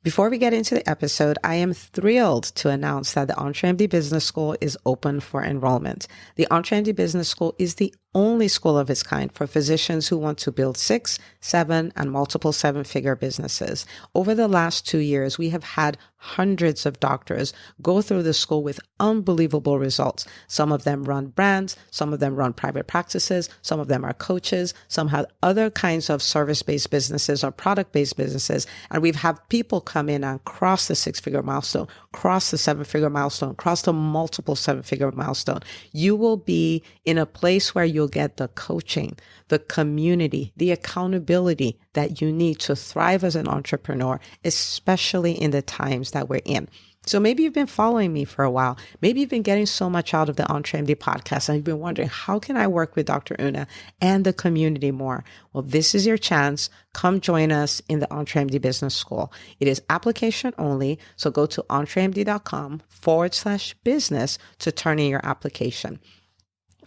Before we get into the episode, I am thrilled to announce that the EntreMD Business School is open for enrollment. The EntreMD Business School is the only school of its kind for physicians who want to build 6, 7, and multiple 7-figure businesses. Over the last 2 years, we have had hundreds of doctors go through the school with unbelievable results. Some of them run brands, some of them run private practices, some of them are coaches, some have other kinds of service-based businesses or product-based businesses. And we've had people come in and cross the 6-figure milestone, cross the 7-figure milestone, cross the multiple 7-figure milestone. You will be in a place where you'll get the coaching, the community, the accountability that you need to thrive as an entrepreneur, especially in the times that we're in. So maybe you've been following me for a while. Maybe you've been getting so much out of the EntreMD podcast and you've been wondering, how can I work with Dr. Una and the community more? Well, this is your chance. Come join us in the EntreMD Business School. It is application only. So go to entremd.com/business to turn in your application.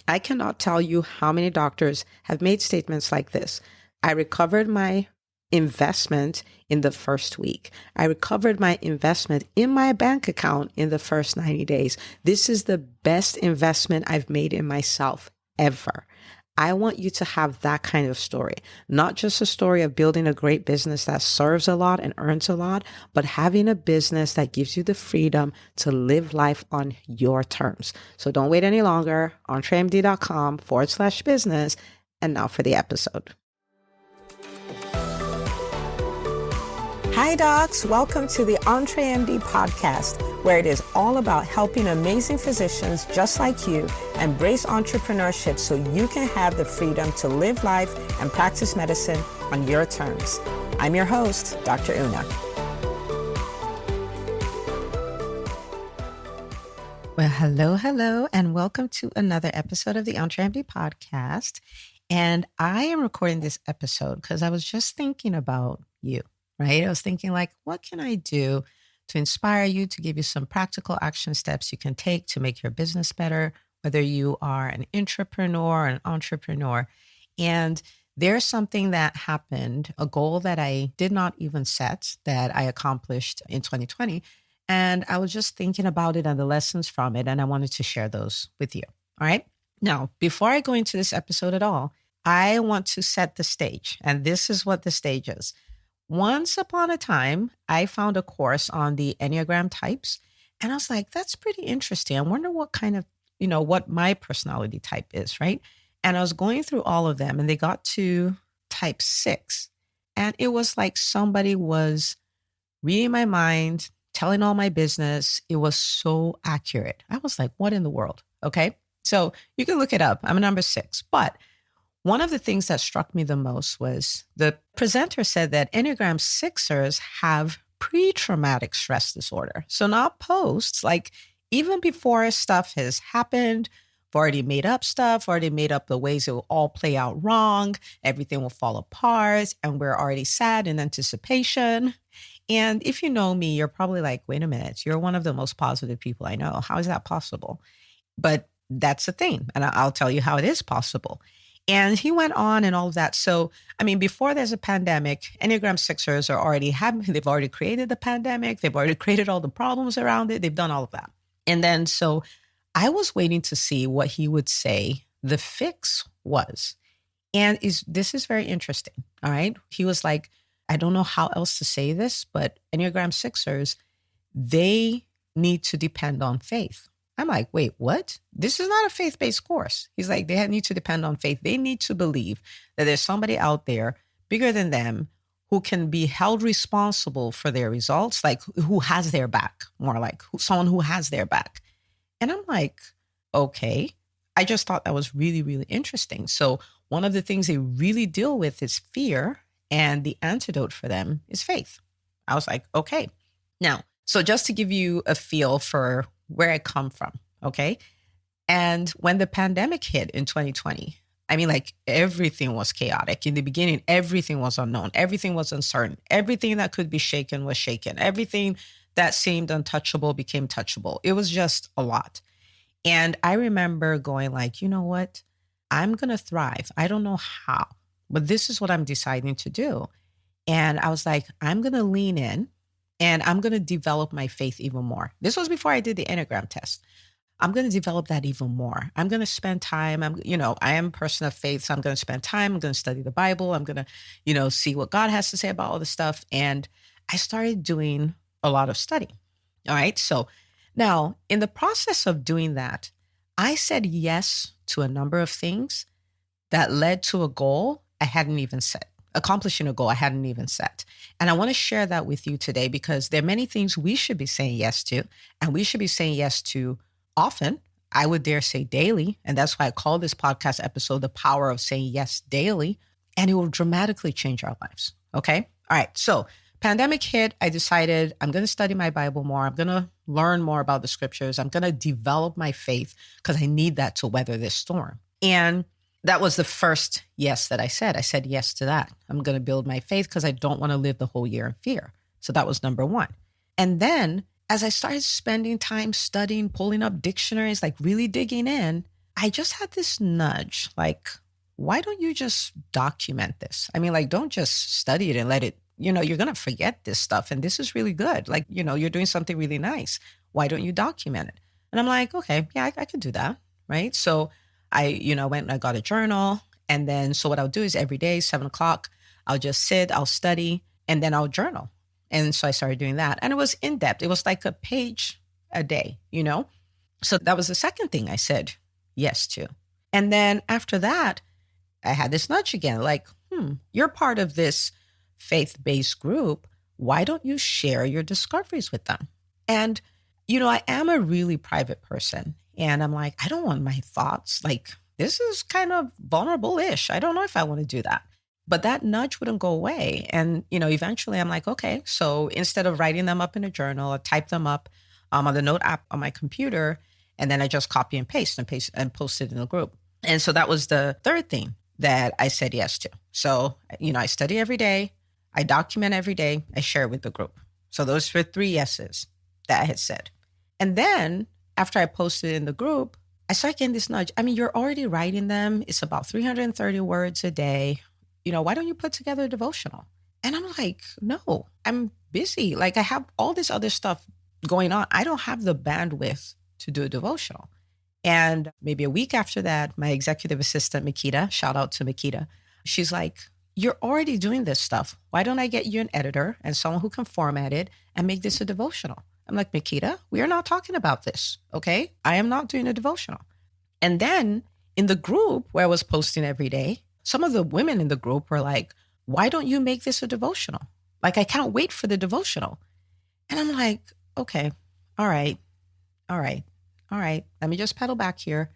I cannot tell you how many doctors have made statements like this. I recovered my investment in the first week. I recovered my investment in my bank account in the first 90 days. This is the best investment I've made in myself ever. I want you to have that kind of story, not just a story of building a great business that serves a lot and earns a lot, but having a business that gives you the freedom to live life on your terms. So don't wait any longer. entremd.com/business. And now for the episode. Hi, docs. Welcome to the EntreMD Podcast, where it is all about helping amazing physicians just like you embrace entrepreneurship so you can have the freedom to live life and practice medicine on your terms. I'm your host, Dr. Una. Well, hello, and welcome to another episode of the EntreMD Podcast. And I am recording this episode because I was just thinking about you. Right? I was thinking like, what can I do to inspire you, to give you some practical action steps you can take to make your business better, whether you are an intrapreneur or an entrepreneur. And there's something that happened, a goal that I did not even set that I accomplished in 2020. And I was just thinking about it and the lessons from it. And I wanted to share those with you. All right. Now, before I go into this episode at all, I want to set the stage. And this is what the stage is. Once upon a time, I found a course on the Enneagram types, and I was like, that's pretty interesting. I wonder what kind of, what my personality type is, right? And I was going through all of them, and they got to type 6. And it was like somebody was reading my mind, telling all my business. It was so accurate. I was like, what in the world? Okay. So you can look it up. I'm a number 6, but one of the things that struck me the most was the presenter said that Enneagram 6ers have pre-traumatic stress disorder. So not post, like even before stuff has happened, I've already made up stuff, already made up the ways it will all play out wrong, everything will fall apart, and we're already sad in anticipation. And if you know me, you're probably like, wait a minute, you're one of the most positive people I know. How is that possible? But that's the thing. And I'll tell you how it is possible. And he went on and all of that. So, before there's a pandemic, Enneagram 6ers they've already created the pandemic. They've already created all the problems around it. They've done all of that. And then, so I was waiting to see what he would say the fix was. And this is very interesting. All right. He was like, I don't know how else to say this, but Enneagram 6ers, they need to depend on faith. I'm like, wait, what? This is not a faith-based course. He's like, they need to depend on faith. They need to believe that there's somebody out there bigger than them who can be held responsible for their results, like who has their back, more like someone who has their back. And I'm like, okay. I just thought that was really, really interesting. So one of the things they really deal with is fear, and the antidote for them is faith. I was like, okay. Now, so just to give you a feel for where I come from, okay? And when the pandemic hit in 2020, everything was chaotic. In the beginning, everything was unknown. Everything was uncertain. Everything that could be shaken was shaken. Everything that seemed untouchable became touchable. It was just a lot. And I remember going like, you know what? I'm going to thrive. I don't know how, but this is what I'm deciding to do. And I was like, I'm going to lean in And I'm going to develop my faith even more. This was before I did the Enneagram test. I'm going to develop that even more. I'm going to spend time. I am a person of faith. So I'm going to spend time. I'm going to study the Bible. I'm going to, see what God has to say about all this stuff. And I started doing a lot of study. All right. So now in the process of doing that, I said yes to a number of things that led to a goal I hadn't even set, accomplishing a goal I hadn't even set. And I want to share that with you today because there are many things we should be saying yes to, and we should be saying yes to often. I would dare say daily. And that's why I call this podcast episode The Power of Saying Yes Daily. And it will dramatically change our lives. Okay. All right. So pandemic hit. I decided I'm going to study my Bible more. I'm going to learn more about the scriptures. I'm going to develop my faith because I need that to weather this storm. And that was the first yes that I said. I said yes to that. I'm going to build my faith because I don't want to live the whole year in fear. So that was number one. And then as I started spending time studying, pulling up dictionaries, like really digging in, I just had this nudge, like, why don't you just document this? I mean, like, don't just study it and let it, you're going to forget this stuff. And this is really good. Like, you're doing something really nice. Why don't you document it? And I'm like, okay, yeah, I could do that. Right. So I went and I got a journal. And then, so what I'll do is every day, 7:00, I'll just sit, I'll study, and then I'll journal. And so I started doing that. And it was in depth. It was like a page a day, So that was the second thing I said yes to. And then after that, I had this nudge again, like, you're part of this faith-based group. Why don't you share your discoveries with them? And, I am a really private person. And I'm like, I don't want my thoughts. Like, this is kind of vulnerable-ish. I don't know if I want to do that. But that nudge wouldn't go away. And, eventually I'm like, okay, so instead of writing them up in a journal, I type them up on the note app on my computer. And then I just copy and paste and post it in the group. And so that was the third thing that I said yes to. So, I study every day. I document every day. I share it with the group. So those were 3 yeses that I had said. And then after I posted in the group, I started getting this nudge. I mean, you're already writing them. It's about 330 words a day. Why don't you put together a devotional? And I'm like, no, I'm busy. Like, I have all this other stuff going on. I don't have the bandwidth to do a devotional. And maybe a week after that, my executive assistant, Makita, shout out to Makita, she's like, you're already doing this stuff. Why don't I get you an editor and someone who can format it and make this a devotional? I'm like, Makita, we are not talking about this, okay? I am not doing a devotional. And then in the group where I was posting every day, some of the women in the group were like, why don't you make this a devotional? Like, I can't wait for the devotional. And I'm like, okay, all right. Let me just pedal back here.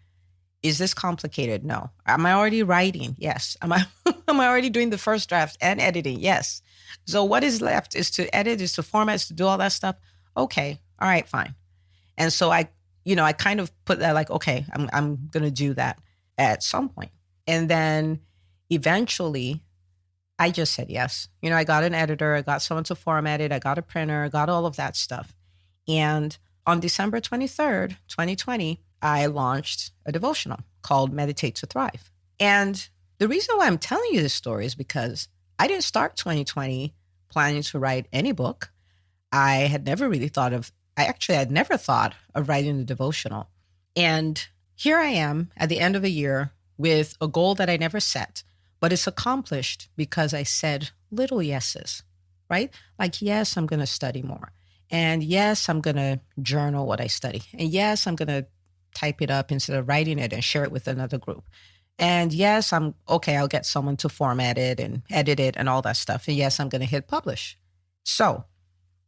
Is this complicated? No. Am I already writing? Yes. Am I already doing the first draft and editing? Yes. So what is left is to edit, is to format, is to do all that stuff. Okay. All right, fine. And so I kind of put that like, okay, I'm going to do that at some point. And then eventually I just said yes. I got an editor, I got someone to format it, I got a printer, I got all of that stuff. And on December 23rd, 2020, I launched a devotional called Meditate to Thrive. And the reason why I'm telling you this story is because I didn't start 2020 planning to write any book. I had never thought of writing a devotional. And here I am at the end of a year with a goal that I never set, but it's accomplished because I said little yeses, right? Like, yes, I'm going to study more. And yes, I'm going to journal what I study. And yes, I'm going to type it up instead of writing it and share it with another group. And yes, I'll get someone to format it and edit it and all that stuff. And yes, I'm going to hit publish. So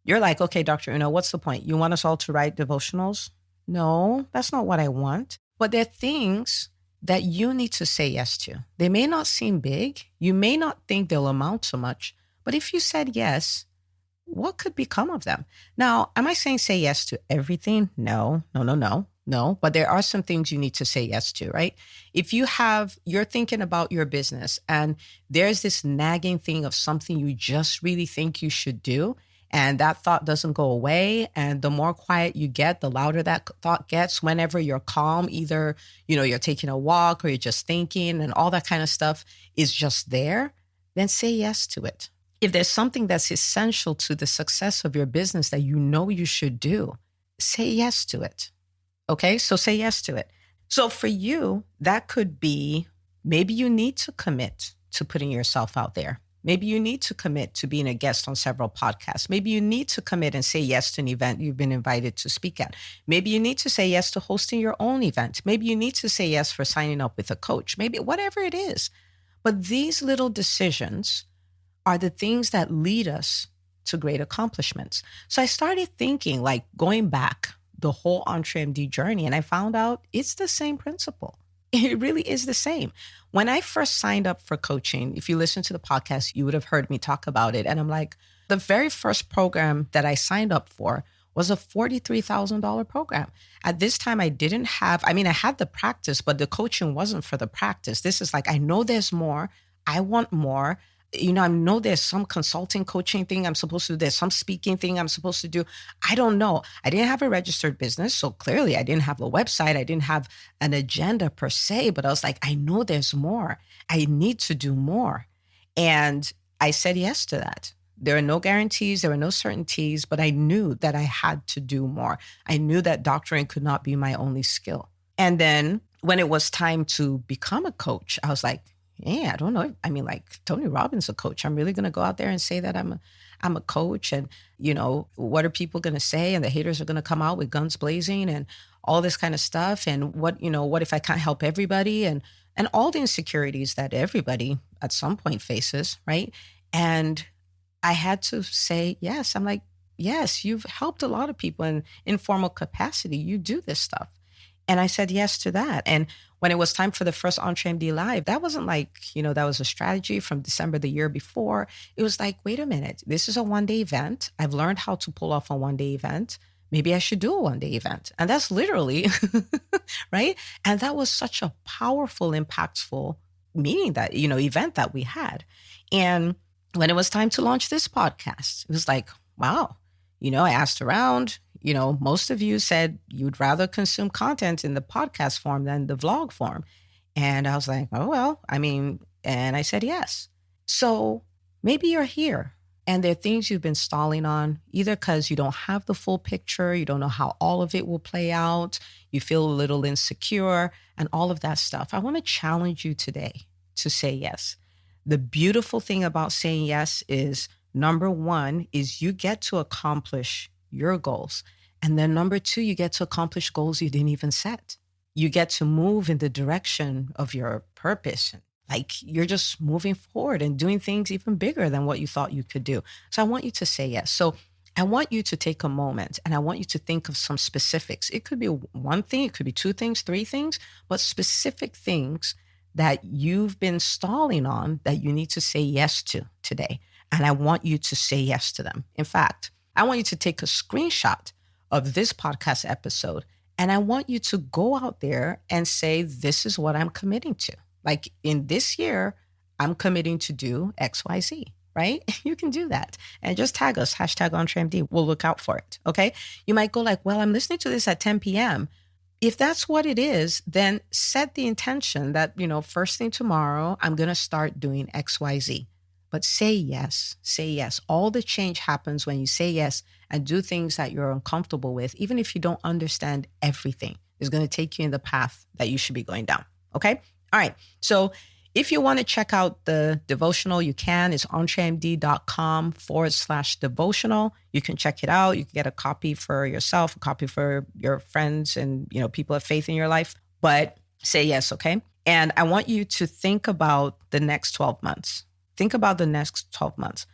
you're like, okay, Dr. Una, what's the point? You want us all to write devotionals? No, that's not what I want. But there are things that you need to say yes to. They may not seem big. You may not think they'll amount to much. But if you said yes, what could become of them? Now, am I saying say yes to everything? No. But there are some things you need to say yes to, right? If you're thinking about your business and there's this nagging thing of something you just really think you should do, and that thought doesn't go away. And the more quiet you get, the louder that thought gets whenever you're calm, either, you're taking a walk or you're just thinking and all that kind of stuff is just there, then say yes to it. If there's something that's essential to the success of your business that you know you should do, say yes to it. Okay, so say yes to it. So for you, that could be maybe you need to commit to putting yourself out there. Maybe you need to commit to being a guest on several podcasts. Maybe you need to commit and say yes to an event you've been invited to speak at. Maybe you need to say yes to hosting your own event. Maybe you need to say yes for signing up with a coach. Maybe whatever it is. But these little decisions are the things that lead us to great accomplishments. So I started thinking, like going back the whole EntreMD journey, and I found out it's the same principle. It really is the same. When I first signed up for coaching, if you listen to the podcast, you would have heard me talk about it. And I'm like, the very first program that I signed up for was a $43,000 program. At this time, I had the practice, but the coaching wasn't for the practice. This is like, I know there's more. I want more. I know there's some consulting coaching thing I'm supposed to do. There's some speaking thing I'm supposed to do. I don't know. I didn't have a registered business. So clearly I didn't have a website. I didn't have an agenda per se, but I was like, I know there's more. I need to do more. And I said yes to that. There are no guarantees. There were no certainties, but I knew that I had to do more. I knew that doctoring could not be my only skill. And then when it was time to become a coach, I was like, yeah, I don't know. I mean, like Tony Robbins, a coach. I'm really going to go out there and say that I'm a coach, and what are people going to say? And the haters are going to come out with guns blazing and all this kind of stuff. And what if I can't help everybody, and all the insecurities that everybody at some point faces, right? And I had to say yes. I'm like, yes, you've helped a lot of people in informal capacity. You do this stuff. And I said yes to that. And when it was time for the first EntreMD Live, that wasn't like, that was a strategy from December the year before. It was like, wait a minute, this is a one-day event. I've learned how to pull off a one-day event. Maybe I should do a one-day event. And that's literally, right? And that was such a powerful, impactful meeting event that we had. And when it was time to launch this podcast, it was like, wow, I asked around. Most of you said you'd rather consume content in the podcast form than the vlog form. And I was like, oh, well, and I said yes. So maybe you're here and there are things you've been stalling on, either because you don't have the full picture, you don't know how all of it will play out, you feel a little insecure and all of that stuff. I want to challenge you today to say yes. The beautiful thing about saying yes is, number one, is you get to accomplish your goals. And then number two, you get to accomplish goals you didn't even set. You get to move in the direction of your purpose. Like you're just moving forward and doing things even bigger than what you thought you could do. So I want you to say yes. So I want you to take a moment and I want you to think of some specifics. It could be one thing, it could be two things, three things, but specific things that you've been stalling on that you need to say yes to today. And I want you to say yes to them. In fact, I want you to take a screenshot of this podcast episode, and I want you to go out there and say, this is what I'm committing to. Like in this year, I'm committing to do X, Y, Z, right? You can do that. And just tag us, #EntreMD. We'll look out for it, okay? You might go like, well, I'm listening to this at 10 p.m. If that's what it is, then set the intention that, first thing tomorrow, I'm going to start doing X, Y, Z. But say yes, say yes. All the change happens when you say yes and do things that you're uncomfortable with, even if you don't understand everything. It's going to take you in the path that you should be going down. Okay? All right. So if you want to check out the devotional, you can. It's entremd.com/devotional. You can check it out. You can get a copy for yourself, a copy for your friends and, people of faith in your life. But say yes, okay? And I want you to think about the next 12 months. Think about the next 12 months.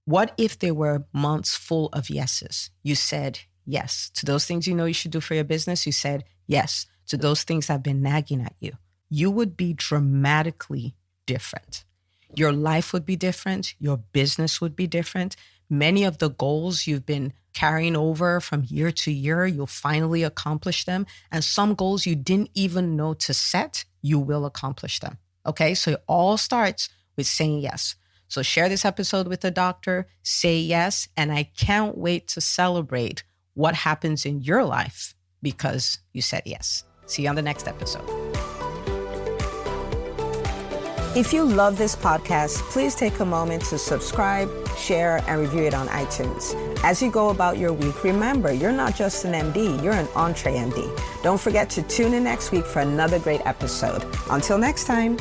What if there were months full of yeses? You said yes to those things you should do for your business. You said yes to those things that have been nagging at you. You would be dramatically different. Your life would be different. Your business would be different. Many of the goals you've been carrying over from year to year, you'll finally accomplish them. And some goals you didn't even know to set, you will accomplish them. Okay, so it all starts with saying yes. So share this episode with a doctor, say yes, and I can't wait to celebrate what happens in your life because you said yes. See you on the next episode. If you love this podcast, please take a moment to subscribe, share, and review it on iTunes. As you go about your week, remember, you're not just an MD, you're an EntreMD. Don't forget to tune in next week for another great episode. Until next time.